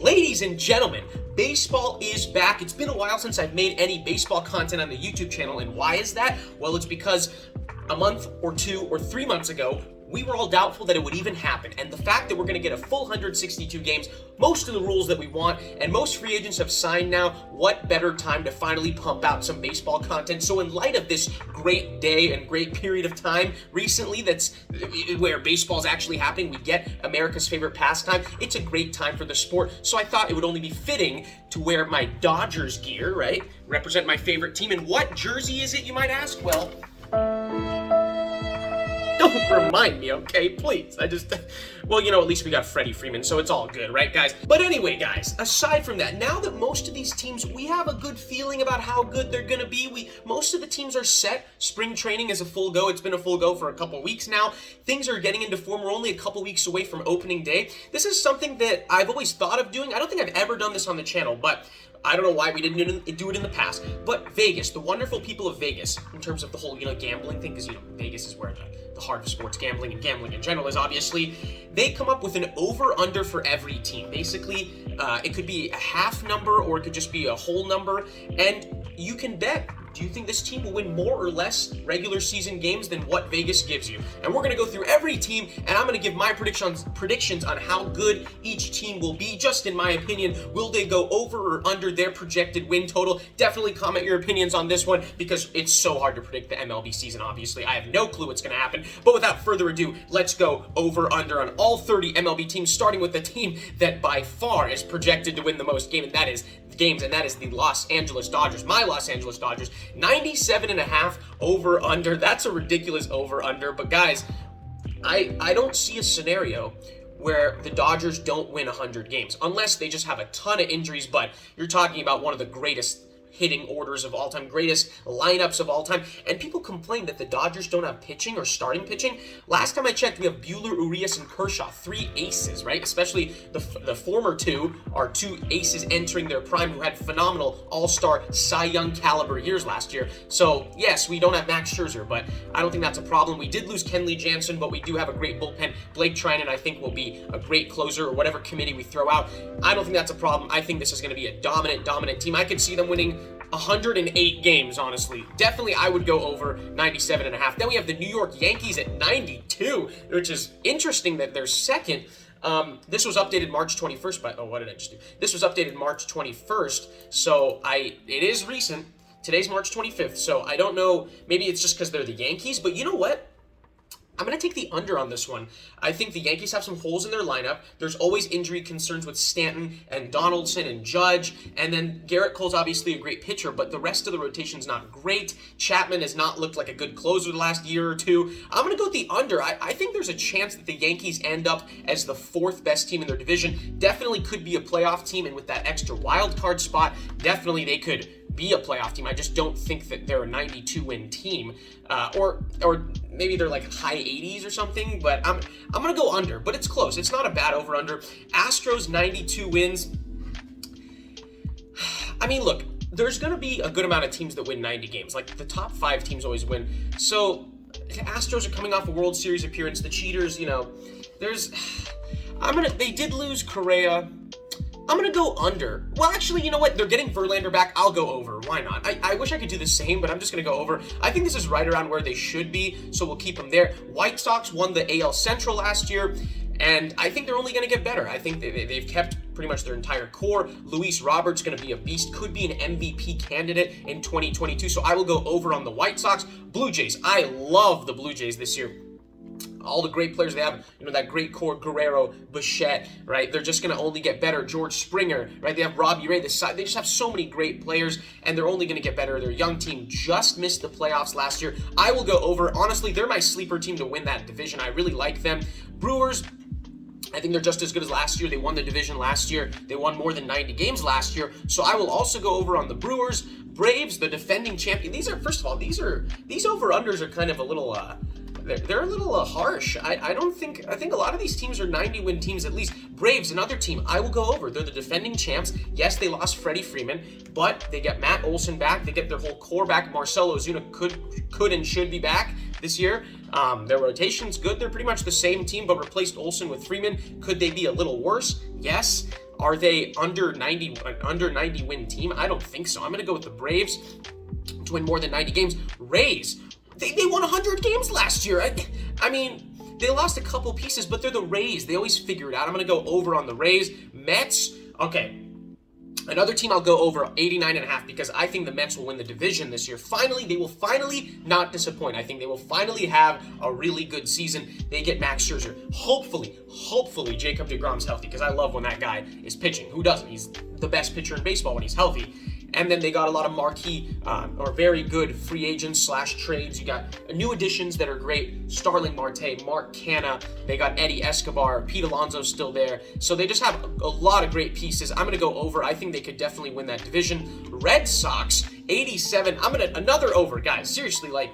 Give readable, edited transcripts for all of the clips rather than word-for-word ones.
Ladies and gentlemen, baseball is back. It's been a while since I've made any baseball content on the YouTube channel, and why is that? Well, it's because a month or 2 or 3 months ago, we were all doubtful that it would even happen, and the fact that we're going to get a full 162 games, most of the rules that we want, and most free agents have signed now, what better time to finally pump out some baseball content? So in light of this great day and great period of time recently that's where baseball's actually happening, we get America's favorite pastime, it's a great time for the sport, so I thought it would only be fitting to wear my Dodgers gear, right? Represent my favorite team. And what jersey is it, you might ask? Well, don't remind me, okay? Please. Well, at least we got Freddie Freeman, so it's all good, right, guys? But anyway, guys, aside from that, now that most of these teams, we have a good feeling about how good they're gonna be. Most of the teams are set. Spring training is a full go. It's been a full go for a couple weeks now. Things are getting into form. We're only a couple weeks away from opening day. This is something that I've always thought of doing. I don't think I've ever done this on the channel, but I don't know why we didn't do it in the past, but Vegas, the wonderful people of Vegas, in terms of the whole, gambling thing, because, Vegas is where the heart of sports gambling and gambling in general is, obviously, they come up with an over-under for every team. Basically, it could be a half number or it could just be a whole number, and you can bet. Do you think this team will win more or less regular season games than what Vegas gives you? And we're going to go through every team, and I'm going to give my predictions on how good each team will be. Just in my opinion, will they go over or under their projected win total? Definitely comment your opinions on this one, because it's so hard to predict the MLB season, obviously. I have no clue what's going to happen. But without further ado, let's go over under on all 30 MLB teams, starting with the team that by far is projected to win the most games, and that is the Los Angeles Dodgers. My Los Angeles Dodgers, 97.5 over under. That's a ridiculous over under. But guys, I don't see a scenario where the Dodgers don't win 100 games, unless they just have a ton of injuries. But you're talking about one of the greatest hitting orders of all time, greatest lineups of all time, and people complain that the Dodgers don't have pitching or starting pitching. Last time I checked, we have Buehler, Urias, and Kershaw, 3 aces, right? Especially the former two are 2 aces entering their prime who had phenomenal all-star Cy Young caliber years last year. So yes, we don't have Max Scherzer, but I don't think that's a problem. We did lose Kenley Jansen, but we do have a great bullpen. Blake Trinan, I think, will be a great closer, or whatever committee we throw out. I don't think that's a problem. I think this is going to be a dominant team. I could see them winning 108 games, honestly. Definitely, I would go over 97.5. Then we have the New York Yankees at 92, which is interesting that they're second. This was updated March 21st, what did I just do? This was updated March 21st, so it is recent. Today's March 25th, so I don't know, maybe it's just because they're the Yankees, but you know what? I'm going to take the under on this one. I think the Yankees have some holes in their lineup. There's always injury concerns with Stanton and Donaldson and Judge, and then Garrett Cole's obviously a great pitcher, but the rest of the rotation's not great. Chapman has not looked like a good closer the last year or two. I'm going to go with the under. I think there's a chance that the Yankees end up as the 4th best team in their division. Definitely could be a playoff team, and with that extra wild card spot, definitely they could be a playoff team. I just don't think that they're a 92-win team, or maybe they're like high 80s or something, but I'm gonna go under, but it's close. It's not a bad over-under. Astros, 92 wins. I mean, look, there's gonna be a good amount of teams that win 90 games. Like, the top 5 teams always win. So, the Astros are coming off a World Series appearance. The cheaters, they did lose Correa. I'm going to go under. Well, actually, you know what? They're getting Verlander back. I'll go over. Why not? I wish I could do the same, but I'm just going to go over. I think this is right around where they should be, so we'll keep them there. White Sox won the AL Central last year, and I think they're only going to get better. I think they've kept pretty much their entire core. Luis Robert's going to be a beast, could be an MVP candidate in 2022, so I will go over on the White Sox. Blue Jays. I love the Blue Jays this year. All the great players they have, that great core, Guerrero, Bichette, right? They're just going to only get better. George Springer, right? They have Robbie Ray. They just have so many great players, and they're only going to get better. Their young team just missed the playoffs last year. I will go over. Honestly, they're my sleeper team to win that division. I really like them. Brewers, I think they're just as good as last year. They won the division last year. They won more than 90 games last year. So I will also go over on the Brewers. Braves, the defending champion. These over-unders are kind of a little, they're a little harsh. I think a lot of these teams are 90-win teams at least. Braves, another team, I will go over. They're the defending champs. Yes, they lost Freddie Freeman, but they get Matt Olson back. They get their whole core back. Marcell Ozuna could and should be back this year. Their rotation's good. They're pretty much the same team, but replaced Olson with Freeman. Could they be a little worse? Yes. Are they under 90 win team? I don't think so. I'm going to go with the Braves to win more than 90 games. Rays, they won 100 games last year. I mean, they lost a couple pieces, but they're the Rays. They always figure it out. I'm going to go over on the Rays. Mets, okay. Another team I'll go over 89.5 because I think the Mets will win the division this year. Finally, they will finally not disappoint. I think they will finally have a really good season. They get Max Scherzer. Hopefully Jacob deGrom's healthy because I love when that guy is pitching. Who doesn't? He's the best pitcher in baseball when he's healthy. And then they got a lot of marquee or very good free agents / trades. You got new additions that are great. Starling Marte, Mark Canha. They got Eddie Escobar. Pete Alonso's still there. So they just have a lot of great pieces. I'm going to go over. I think they could definitely win that division. Red Sox, 87. Another over, guys. Seriously, like,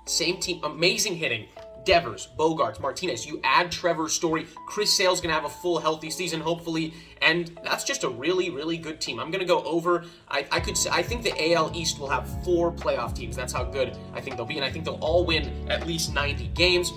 same team. Amazing hitting. Devers, Bogarts, Martinez. You add Trevor Story. Chris Sale's going to have a full healthy season, hopefully. And that's just a really, really good team. I'm going to go over. I think the AL East will have 4 playoff teams. That's how good I think they'll be. And I think they'll all win at least 90 games.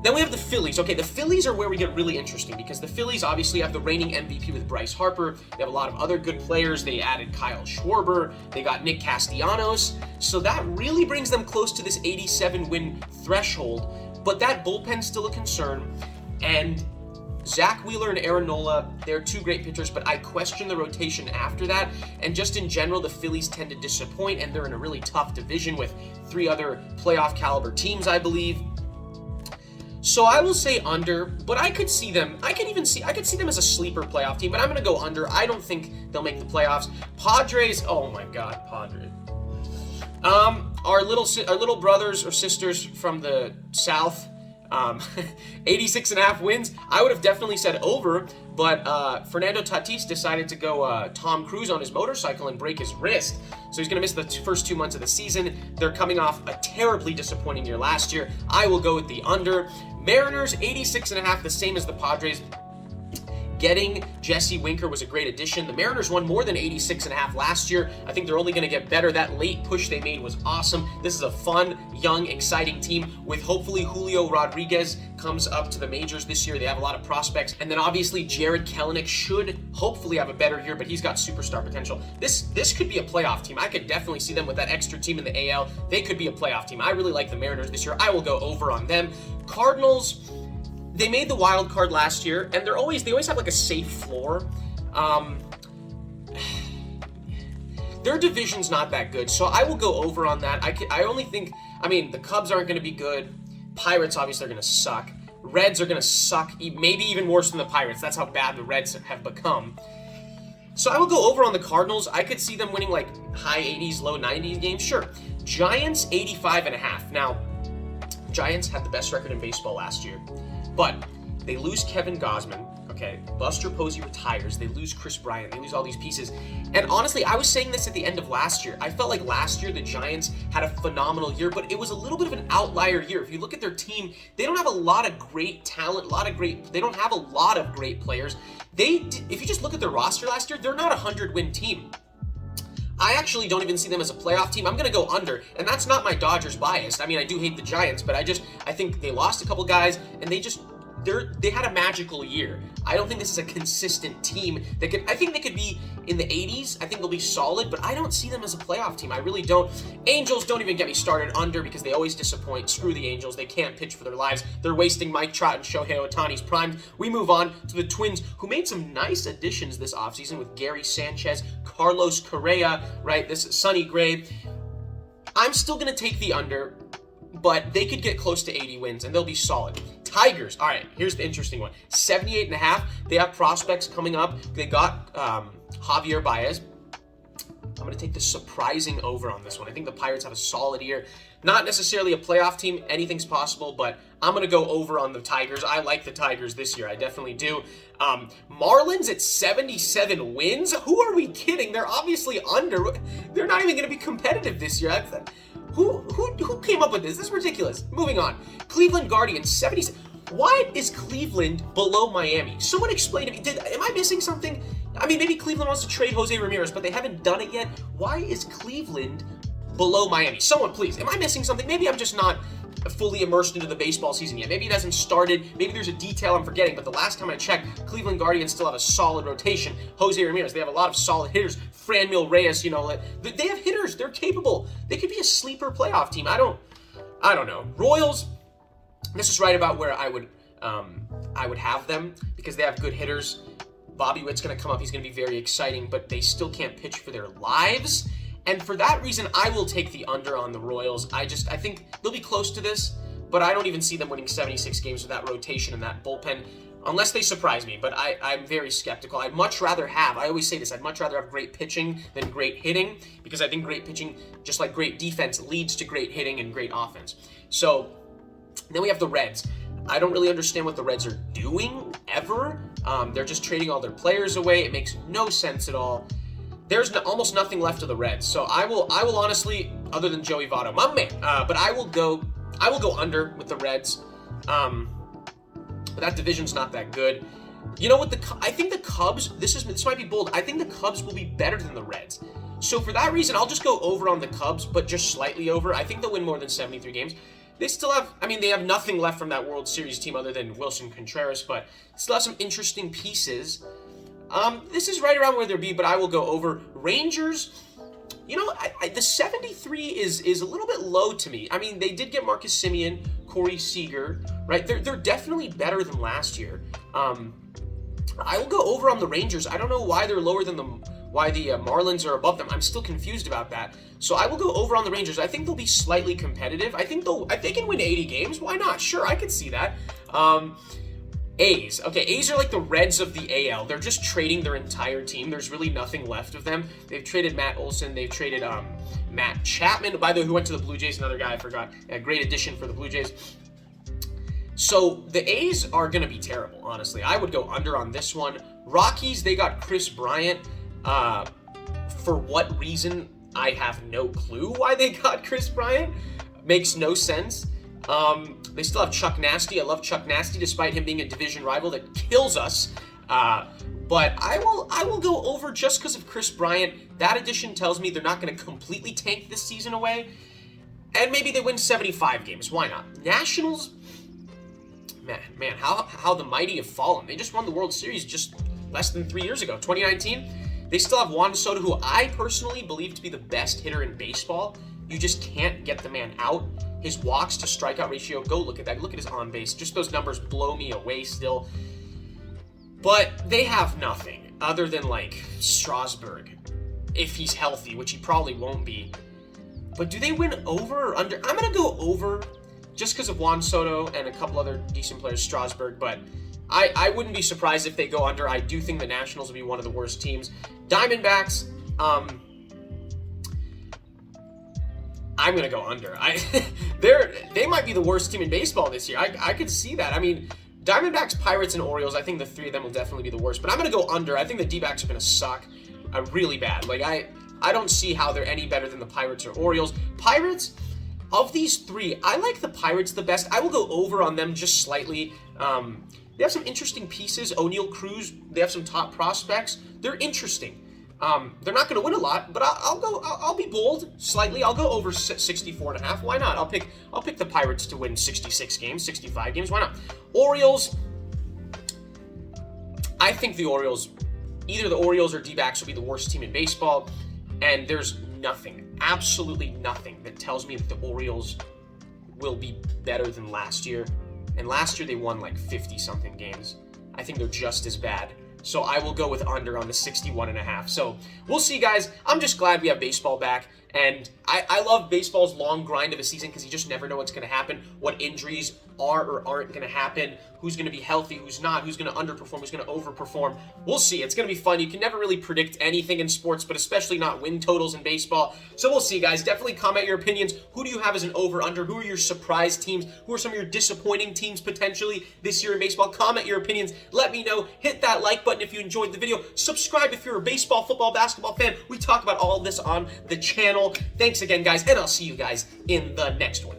Then we have the Phillies. Okay, the Phillies are where we get really interesting because the Phillies obviously have the reigning MVP with Bryce Harper. They have a lot of other good players. They added Kyle Schwarber. They got Nick Castellanos. So that really brings them close to this 87-win threshold. But that bullpen's still a concern. And Zach Wheeler and Aaron Nola, they're 2 great pitchers, but I question the rotation after that. And just in general, the Phillies tend to disappoint, and they're in a really tough division with 3 other playoff caliber teams, I believe. So I will say under, but I could see them. I could see them as a sleeper playoff team, but I'm going to go under. I don't think they'll make the playoffs. Padres, oh my God, Padres. Our little brothers or sisters from the South, 86.5 wins. I would have definitely said over, but Fernando Tatis decided to go Tom Cruise on his motorcycle and break his wrist. So he's going to miss the first 2 months of the season. They're coming off a terribly disappointing year last year. I will go with the under. Mariners, 86.5, the same as the Padres. Getting Jesse Winker was a great addition. The Mariners won more than 86.5 last year. I think they're only going to get better. That late push they made was awesome. This is a fun, young, exciting team with hopefully Julio Rodriguez comes up to the majors this year. They have a lot of prospects. And then obviously Jared Kelenic should hopefully have a better year, but he's got superstar potential. This could be a playoff team. I could definitely see them with that extra team in the AL. They could be a playoff team. I really like the Mariners this year. I will go over on them. Cardinals, they made the wild card last year, and they always have like a safe floor. Their division's not that good, so I will go over on that. I only think, the Cubs aren't going to be good. Pirates obviously are going to suck. Reds are going to suck, maybe even worse than the Pirates. That's how bad the Reds have become. So I will go over on the Cardinals. I could see them winning like high 80s, low 90s games. Sure. Giants, 85.5. Now, Giants had the best record in baseball last year, but they lose Kevin Gausman. Okay, Buster Posey retires. They lose Chris Bryant. They lose all these pieces. And honestly, I was saying this at the end of last year. I felt like last year the Giants had a phenomenal year, but it was a little bit of an outlier year. If you look at their team, they don't have a lot of great talent, they don't have a lot of great players. If you just look at their roster last year, they're not a 100-win team. I actually don't even see them as a playoff team. I'm going to go under, and that's not my Dodgers bias. I do hate the Giants, but I think they lost a couple guys, and they had a magical year. I don't think this is a consistent team I think they could be in the 80s. I think they'll be solid, but I don't see them as a playoff team. I really don't. Angels, don't even get me started under because they always disappoint. Screw the Angels. They can't pitch for their lives. They're wasting Mike Trout and Shohei Ohtani's prime. We move on to the Twins, who made some nice additions this offseason with Gary Sanchez, Carlos Correa, right? This is Sonny Gray. I'm still going to take the under, but they could get close to 80 wins, and they'll be solid. Tigers, all right, here's the interesting one. 78.5, they have prospects coming up. They got Javier Baez. I'm going to take the surprising over on this one. I think the Pirates have a solid year. Not necessarily a playoff team. Anything's possible, but I'm going to go over on the Tigers. I like the Tigers this year. I definitely do. Marlins at 77 wins? Who are we kidding? They're obviously under. They're not even going to be competitive this year. Who came up with this? This is ridiculous. Moving on. Cleveland Guardians, 77. Why is Cleveland below Miami? Someone explain to me. Am I missing something? Maybe Cleveland wants to trade Jose Ramirez, but they haven't done it yet. Why is Cleveland below Miami? Someone, please. Am I missing something? Maybe I'm just not fully immersed into the baseball season yet. Maybe it hasn't started. Maybe there's a detail I'm forgetting. But the last time I checked, Cleveland Guardians still have a solid rotation. Jose Ramirez, they have a lot of solid hitters. Franmil Reyes, they have hitters. They're capable. They could be a sleeper playoff team. I don't know. Royals, this is right about where I would have them because they have good hitters. Bobby Witt's going to come up. He's going to be very exciting, but they still can't pitch for their lives. And for that reason, I will take the under on the Royals. I think they'll be close to this, but I don't even see them winning 76 games with that rotation and that bullpen, unless they surprise me. But I'm very skeptical. I'd much rather have, I always say this, I'd much rather have great pitching than great hitting, because I think great pitching, just like great defense, leads to great hitting and great offense. So then we have the Reds. I don't really understand what the Reds are doing ever. They're just trading all their players away. It makes no sense at all. There's almost nothing left of the Reds. So I will honestly, other than Joey Votto, my man, but I will go under with the Reds. But that division's not that good. You know what? I think the Cubs, this might be bold. I think the Cubs will be better than the Reds. So for that reason, I'll just go over on the Cubs, but just slightly over. I think they'll win more than 73 games. They still have, they have nothing left from that World Series team other than Wilson Contreras, but still have some interesting pieces. This is right around where they'll be, but I will go over. Rangers, the 73 is a little bit low to me. They did get Marcus Semien, Corey Seager, right? They're definitely better than last year. I will go over on the Rangers. I don't know why they're lower than why the Marlins are above them. I'm still confused about that. So I will go over on the Rangers. I think they'll be slightly competitive. I think they can win 80 games. Why not? Sure, I could see that. A's. Okay, A's are like the Reds of the AL. They're just trading their entire team. There's really nothing left of them. They've traded Matt Olson. They've traded Matt Chapman, by the way, who went to the Blue Jays. Another guy I forgot. A great addition for the Blue Jays. So the A's are going to be terrible, honestly. I would go under on this one. Rockies, they got Chris Bryant. For what reason? I have no clue why they got Chris Bryant. Makes no sense. They still have Chuck Nasty. I love Chuck Nasty, despite him being a division rival that kills us. But I will go over just because of Chris Bryant. That addition tells me they're not going to completely tank this season away. And maybe they win 75 games. Why not? Nationals, man, how the mighty have fallen. They just won the World Series just less than 3 years ago, 2019. They still have Juan Soto, who I personally believe to be the best hitter in baseball. You just can't get the man out. His walks to strikeout ratio, go look at that. Look at his on base. Just those numbers blow me away still. But they have nothing other than Strasburg, if he's healthy, which he probably won't be. But do they win over or under? I'm going to go over just because of Juan Soto and a couple other decent players, Strasburg. But I wouldn't be surprised if they go under. I do think the Nationals will be one of the worst teams. Diamondbacks, I'm going to go under. They might be the worst team in baseball this year. I could see that. Diamondbacks, Pirates, and Orioles, I think the three of them will definitely be the worst. But I'm going to go under. I think the D-backs are going to suck really bad. I don't see how they're any better than the Pirates or Orioles. Pirates, of these three, I like the Pirates the best. I will go over on them just slightly. They have some interesting pieces. O'Neal Cruz, they have some top prospects. They're interesting. They're not going to win a lot, but I'll be bold slightly. I'll go over 64.5. Why not? I'll pick the Pirates to win 66 games, 65 games. Why not? Orioles, I think the Orioles, either the Orioles or D-backs will be the worst team in baseball, and there's nothing, absolutely nothing that tells me that the Orioles will be better than last year. And last year they won 50-something games. I think they're just as bad. So I will go with under on the 61.5. So we'll see, guys. I'm just glad we have baseball back. And I love baseball's long grind of a season because you just never know what's going to happen, what injuries are or aren't going to happen, who's going to be healthy, who's not, who's going to underperform, who's going to overperform. We'll see. It's going to be fun. You can never really predict anything in sports, but especially not win totals in baseball. So we'll see, guys. Definitely comment your opinions. Who do you have as an over-under? Who are your surprise teams? Who are some of your disappointing teams potentially this year in baseball? Comment your opinions. Let me know. Hit that like button if you enjoyed the video. Subscribe if you're a baseball, football, basketball fan. We talk about all of this on the channel. Thanks again, guys, and I'll see you guys in the next one.